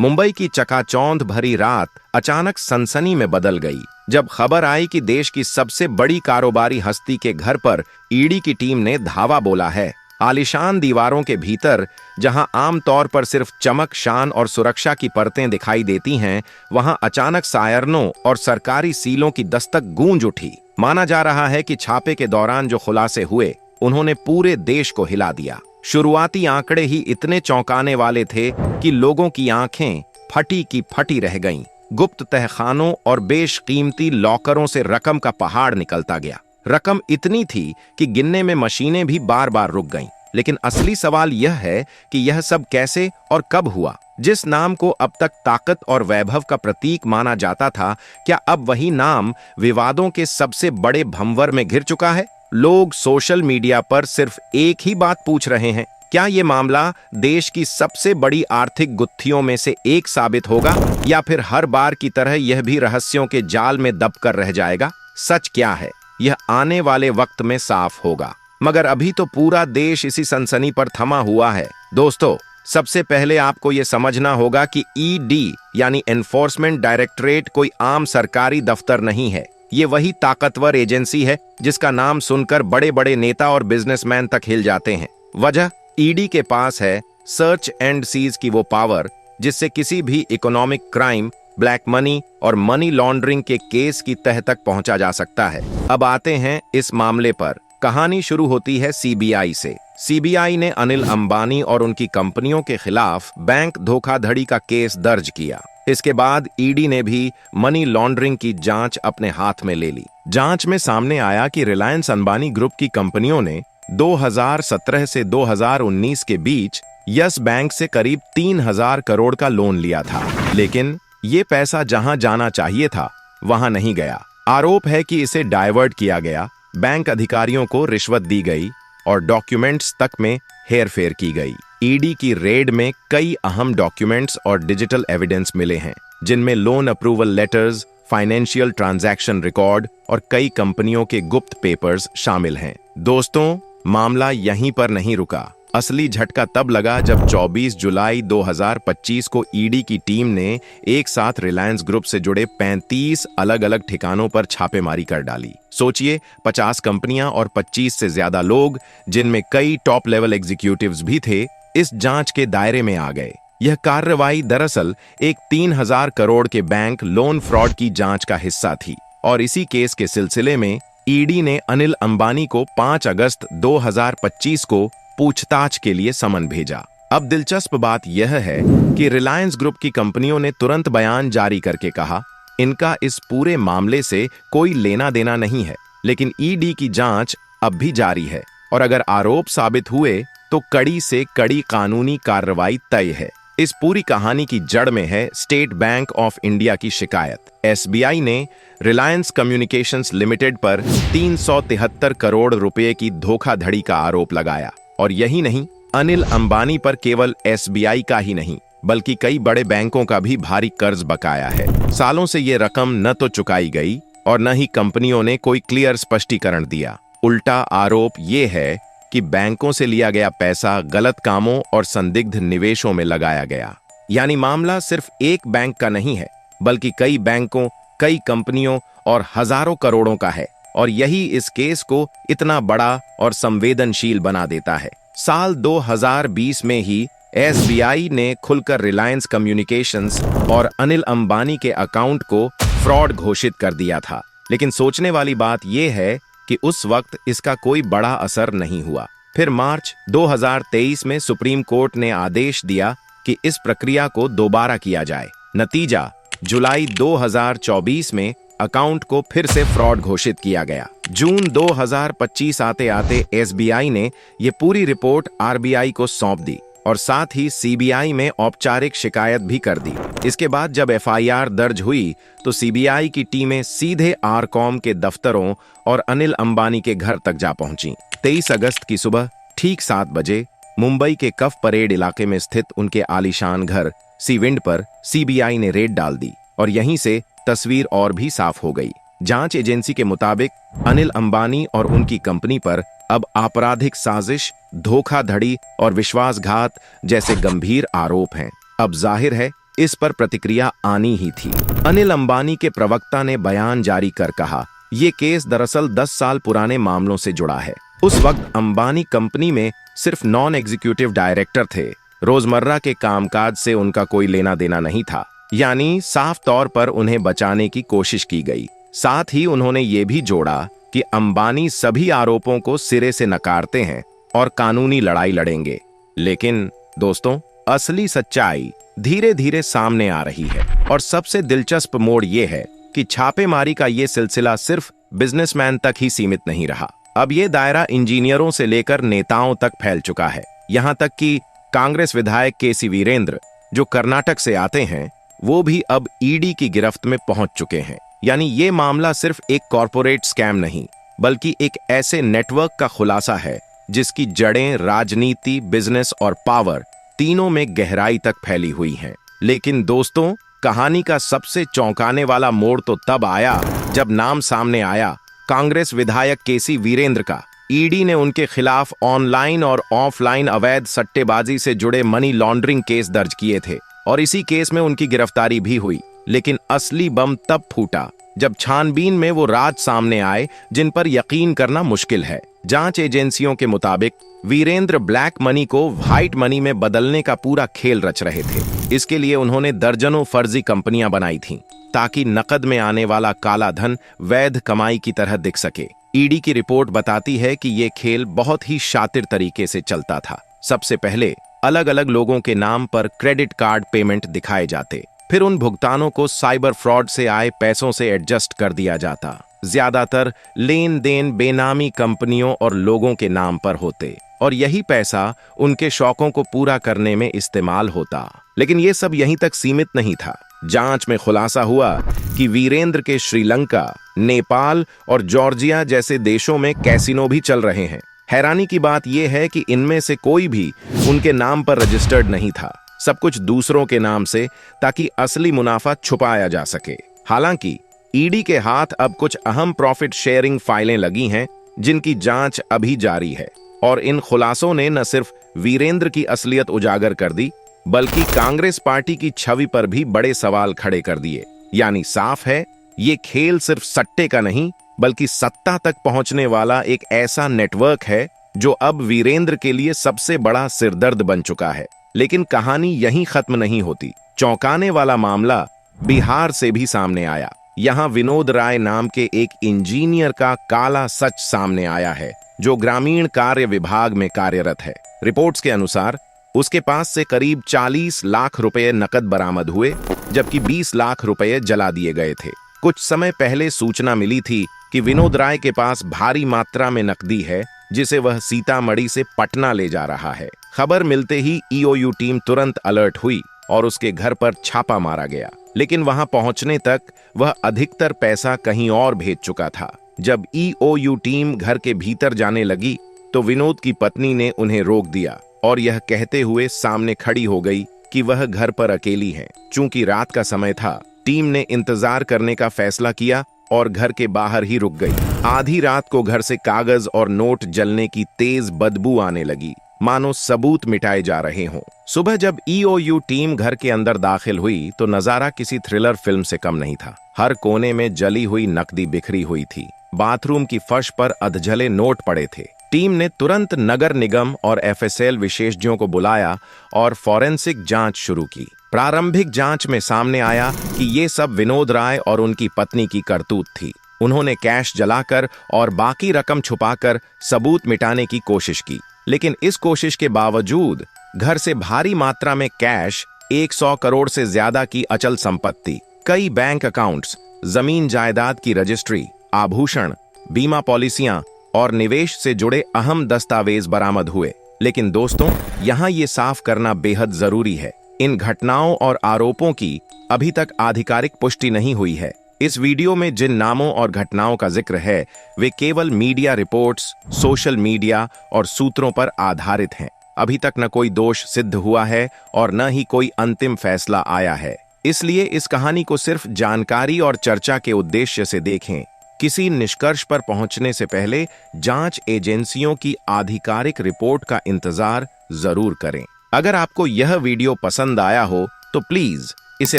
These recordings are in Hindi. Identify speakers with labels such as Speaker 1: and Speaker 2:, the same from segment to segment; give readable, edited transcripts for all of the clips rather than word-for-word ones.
Speaker 1: मुंबई की चकाचौंध भरी रात अचानक सनसनी में बदल गई जब खबर आई कि देश की सबसे बड़ी कारोबारी हस्ती के घर पर ईडी की टीम ने धावा बोला है। आलीशान दीवारों के भीतर जहां आमतौर पर सिर्फ चमक, शान और सुरक्षा की परतें दिखाई देती हैं, वहां अचानक सायरनों और सरकारी सीलों की दस्तक गूंज उठी। माना जा रहा है कि छापे के दौरान जो खुलासे हुए उन्होंने पूरे देश को हिला दिया। शुरुआती आंकड़े ही इतने चौंकाने वाले थे कि लोगों की आंखें फटी की फटी रह गईं। गुप्त तहखानों और बेशकीमती लॉकरों से रकम का पहाड़ निकलता गया। रकम इतनी थी कि गिनने में मशीनें भी बार बार रुक गईं। लेकिन असली सवाल यह है कि यह सब कैसे और कब हुआ। जिस नाम को अब तक ताकत और वैभव का प्रतीक माना जाता था, क्या अब वही नाम विवादों के सबसे बड़े भंवर में घिर चुका है? लोग सोशल मीडिया पर सिर्फ एक ही बात पूछ रहे हैं, क्या ये मामला देश की सबसे बड़ी आर्थिक गुत्थियों में से एक साबित होगा, या फिर हर बार की तरह यह भी रहस्यों के जाल में दबकर रह जाएगा? सच क्या है, यह आने वाले वक्त में साफ होगा, मगर अभी तो पूरा देश इसी सनसनी पर थमा हुआ है। दोस्तों, सबसे पहले आपको यह समझना होगा कि ईडी यानी एनफोर्समेंट डायरेक्टरेट कोई आम सरकारी दफ्तर नहीं है। ये वही ताकतवर एजेंसी है जिसका नाम सुनकर बड़े बड़े नेता और बिजनेसमैन तक हिल जाते हैं। वजह, ईडी के पास है सर्च एंड सीज की वो पावर जिससे किसी भी इकोनॉमिक क्राइम, ब्लैक मनी और मनी लॉन्ड्रिंग के केस की तह तक पहुंचा जा सकता है। अब आते हैं इस मामले पर। कहानी शुरू होती है सीबीआई से। सीबीआई ने अनिल अंबानी और उनकी कंपनियों के खिलाफ बैंक धोखाधड़ी का केस दर्ज किया। इसके बाद ईडी ने भी मनी लॉन्ड्रिंग की जांच अपने हाथ में ले ली। जांच में सामने आया कि रिलायंस अंबानी ग्रुप की कंपनियों ने 2017 से 2019 के बीच यस बैंक से करीब 3,000 करोड़ का लोन लिया था, लेकिन ये पैसा जहां जाना चाहिए था वहां नहीं गया। आरोप है कि इसे डाइवर्ट किया गया, बैंक अधिकारियों को रिश्वत दी गई और डॉक्यूमेंट्स तक में हेरफेर की गई। ईडी की रेड में कई अहम डॉक्यूमेंट्स और डिजिटल एविडेंस मिले हैं, जिनमें loan approval letters, financial transaction record और कई कंपनियों के गुप्त पेपर्स शामिल हैं। दोस्तों, मामला यहीं पर नहीं रुका। असली झटका तब लगा जब 24 जुलाई 2025 को ईडी की टीम ने एक साथ रिलायंस ग्रुप से जुड़े 35 अलग अलग ठिकानों पर छापेमारी कर डाली। सोचिए, 50 कंपनियां और 25 से ज्यादा लोग, जिनमें कई टॉप लेवल एग्जीक्यूटिव्स भी थे, इस जांच के दायरे में आ गए। यह कार्रवाई दरअसल एक 3,000 करोड़ के बैंक लोन फ्रॉड की जांच का हिस्सा थी और इसी केस के सिलसिले में ईडी ने अनिल अंबानी को 5 अगस्त 2025 को पूछताछ के लिए समन भेजा। अब दिलचस्प बात यह है कि रिलायंस ग्रुप की कंपनियों ने तुरंत बयान जारी करके कहा, इनका इस पूरे मामले से कोई लेना देना नहीं है, लेकिन ईडी की जांच अब भी जारी है और अगर आरोप साबित हुए तो कड़ी से कड़ी कानूनी कार्रवाई तय है। इस पूरी कहानी की जड़ में है स्टेट बैंक ऑफ इंडिया की शिकायत। एसबीआई ने रिलायंस कम्युनिकेशंस लिमिटेड पर 373 करोड़ रुपए की धोखाधड़ी का आरोप लगाया। और यही नहीं, अनिल अंबानी पर केवल एसबीआई का ही नहीं बल्कि कई बड़े बैंकों का भी भारी कर्ज बकाया है। सालों से ये रकम न तो चुकाई गई और न ही कंपनियों ने कोई क्लियर स्पष्टीकरण दिया। उल्टा आरोप ये है कि बैंकों से लिया गया पैसा गलत कामों और संदिग्ध निवेशों में लगाया गया। यानी मामला सिर्फ एक बैंक का नहीं है बल्कि कई बैंकों, कई कंपनियों और हजारों करोड़ों का है। और यही इस केस को इतना बड़ा और संवेदनशील बना देता है। साल 2020 में ही एसबीआई ने खुलकर रिलायंस कम्युनिकेशंस और अनिल अंबानी के अकाउंट को फ्रॉड घोषित कर दिया था। लेकिन सोचने वाली बात यह है कि उस वक्त इसका कोई बड़ा असर नहीं हुआ। फिर मार्च 2023 में सुप्रीम कोर्ट ने आदेश दिया कि इस प्रक्रिया को दोबारा किया जाए। नतीजा, जुलाई 2024 में अकाउंट को फिर से फ्रॉड घोषित किया गया। जून 2025 आते आते एसबीआई ने ये पूरी रिपोर्ट आरबीआई को सौंप दी और साथ ही सीबीआई में औपचारिक शिकायत भी कर दी। इसके बाद जब एफआईआर दर्ज हुई तो सीबीआई की टीमें सीधे आरकॉम के दफ्तरों और अनिल अंबानी के घर तक जा पहुंची। 23 अगस्त की सुबह ठीक 7 बजे मुंबई के कफ परेड इलाके में स्थित उनके आलीशान घर सी विंड पर सीबीआई ने रेड डाल दी और यहीं से तस्वीर और भी साफ हो गई। जांच एजेंसी के मुताबिक अनिल अंबानी और उनकी कंपनी पर अब आपराधिक साजिश, धोखाधड़ी और विश्वासघात जैसे गंभीर आरोप हैं। अब जाहिर है इस पर प्रतिक्रिया आनी ही थी। अनिल अंबानी के प्रवक्ता ने बयान जारी कर कहा, ये केस दरअसल 10 साल पुराने मामलों से जुड़ा है। उस वक्त अंबानी कंपनी में सिर्फ नॉन एग्जीक्यूटिव डायरेक्टर थे। रोजमर्रा के कामकाज से उनका कोई लेना देना नहीं था। यानी साफ तौर पर उन्हें बचाने की कोशिश की गई। साथ ही उन्होंने ये भी जोड़ा कि अंबानी सभी आरोपों को सिरे से नकारते हैं और कानूनी लड़ाई लड़ेंगे। लेकिन दोस्तों, असली सच्चाई धीरे धीरे सामने आ रही है और सबसे दिलचस्प मोड़ ये है कि छापेमारी का ये सिलसिला सिर्फ बिजनेसमैन तक ही सीमित नहीं रहा। अब ये दायरा इंजीनियरों से लेकर नेताओं तक फैल चुका है। यहां तक कि कांग्रेस विधायक केसी वीरेंद्र, जो कर्नाटक से आते हैं, वो भी अब ईडी की गिरफ्त में पहुंच चुके हैं। यानी ये मामला सिर्फ एक कॉरपोरेट स्कैम नहीं, बल्कि एक ऐसे नेटवर्क का खुलासा है जिसकी जड़ें राजनीति, बिजनेस और पावर तीनों में गहराई तक फैली हुई हैं। लेकिन दोस्तों, कहानी का सबसे चौंकाने वाला मोड़ तो तब आया जब नाम सामने आया कांग्रेस विधायक केसी वीरेंद्र का। ईडी ने उनके खिलाफ ऑनलाइन और ऑफलाइन अवैध सट्टेबाजी से जुड़े मनी लॉन्ड्रिंग केस दर्ज किए थे और इसी केस में उनकी गिरफ्तारी भी हुई। लेकिन असली बम तब फूटा जब छानबीन में वो राज सामने आए जिन पर यकीन करना मुश्किल है। जांच एजेंसियों के मुताबिक वीरेंद्र ब्लैक मनी को व्हाइट मनी में बदलने का पूरा खेल रच रहे थे। इसके लिए उन्होंने दर्जनों फर्जी कंपनियां बनाई थीं ताकि नकद में आने वाला काला धन वैध कमाई की तरह दिख सके। ईडी की रिपोर्ट बताती है कि ये खेल बहुत ही शातिर तरीके से चलता था। सबसे पहले अलग अलग लोगों के नाम पर क्रेडिट कार्ड पेमेंट दिखाए जाते, फिर उन भुगतानों को साइबर फ्रॉड से आए पैसों से एडजस्ट कर दिया जाता। ज्यादातर लेन देन बेनामी कंपनियों और लोगों के नाम पर होते और यही पैसा उनके शौकों को पूरा करने में इस्तेमाल होता। लेकिन ये सब यहीं तक सीमित नहीं था। जांच में खुलासा हुआ कि वीरेंद्र के श्रीलंका, नेपाल और जॉर्जिया जैसे देशों में कैसीनो भी चल रहे हैं। हैरानी की बात यह है कि इनमें से कोई भी उनके नाम पर रजिस्टर्ड नहीं था। सब कुछ दूसरों के नाम से, ताकि असली मुनाफा छुपाया जा सके। हालांकि ईडी के हाथ अब कुछ अहम प्रॉफिट शेयरिंग फाइलें लगी हैं जिनकी जांच अभी जारी है और इन खुलासों ने न सिर्फ वीरेंद्र की असलियत उजागर कर दी, बल्कि कांग्रेस पार्टी की छवि पर भी बड़े सवाल खड़े कर दिए। यानी साफ है, ये खेल सिर्फ सट्टे का नहीं, बल्कि सत्ता तक पहुंचने वाला एक ऐसा नेटवर्क है जो अब वीरेंद्र के लिए सबसे बड़ा सिरदर्द बन चुका है। लेकिन कहानी यहीं खत्म नहीं होती। चौंकाने वाला मामला बिहार से भी सामने आया। यहां विनोद राय नाम के एक इंजीनियर का काला सच सामने आया है, जो ग्रामीण कार्य विभाग में कार्यरत है। रिपोर्ट्स के अनुसार उसके पास से करीब 40 लाख रुपए नकद बरामद हुए, जबकि 20 लाख रुपए जला दिए गए थे। कुछ समय पहले सूचना मिली थी कि विनोद राय के पास भारी मात्रा में नकदी है, जिसे वह सीतामढ़ी से पटना ले जा रहा है। खबर मिलते ही ईओयू टीम तुरंत अलर्ट हुई और उसके घर पर छापा मारा गया। लेकिन वहां पहुंचने तक वह अधिकतर पैसा कहीं और भेज चुका था। जब ईओयू टीम घर के भीतर जाने लगी तो विनोद की पत्नी ने उन्हें रोक दिया और यह कहते हुए सामने खड़ी हो गई कि वह घर पर अकेली हैं। चूंकि रात का समय था, टीम ने इंतजार करने का फैसला किया और घर के बाहर ही रुक गई। आधी रात को घर से कागज और नोट जलने की तेज बदबू आने लगी, मानो सबूत मिटाए जा रहे हों। सुबह जब ईओयू टीम घर के अंदर दाखिल हुई तो नजारा किसी थ्रिलर फिल्म से कम नहीं था। हर कोने में जली हुई नकदी बिखरी हुई थी। बाथरूम की फर्श पर अधजले नोट पड़े थे। टीम ने तुरंत नगर निगम और एफएसएल विशेषज्ञों को बुलाया और फॉरेंसिक जांच शुरू की। प्रारंभिक जांच में सामने आया कि ये सब विनोद राय और उनकी पत्नी की करतूत थी। उन्होंने कैश जलाकर और बाकी रकम छुपाकर सबूत मिटाने की कोशिश की। लेकिन इस कोशिश के बावजूद घर से भारी मात्रा में कैश, 100 करोड़ से ज्यादा की अचल संपत्ति, कई बैंक अकाउंट्स, जमीन जायदाद की रजिस्ट्री, आभूषण, बीमा पॉलिसियां और निवेश से जुड़े अहम दस्तावेज बरामद हुए। लेकिन दोस्तों, यहां ये साफ करना बेहद जरूरी है, इन घटनाओं और आरोपों की अभी तक आधिकारिक पुष्टि नहीं हुई है। इस वीडियो में जिन नामों और घटनाओं का जिक्र है वे केवल मीडिया रिपोर्ट्स, सोशल मीडिया और सूत्रों पर आधारित हैं। अभी तक न कोई दोष सिद्ध हुआ है और न ही कोई अंतिम फैसला आया है। इसलिए इस कहानी को सिर्फ जानकारी और चर्चा के उद्देश्य से देखें। किसी निष्कर्ष पर पहुंचने से पहले जांच एजेंसियों की आधिकारिक रिपोर्ट का इंतजार जरूर करें। अगर आपको यह वीडियो पसंद आया हो तो प्लीज इसे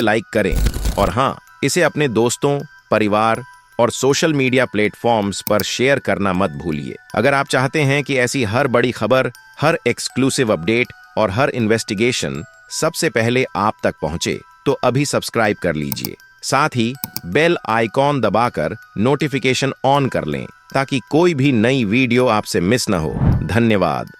Speaker 1: लाइक करें और हाँ, इसे अपने दोस्तों, परिवार और सोशल मीडिया प्लेटफॉर्म्स पर शेयर करना मत भूलिए। अगर आप चाहते हैं कि ऐसी हर बड़ी खबर, हर एक्सक्लूसिव अपडेट और हर इन्वेस्टिगेशन सबसे पहले आप तक पहुंचे, तो अभी सब्सक्राइब कर लीजिए। साथ ही बेल आइकॉन दबाकर नोटिफिकेशन ऑन कर लें ताकि कोई भी नई वीडियो आपसे मिस न हो। धन्यवाद।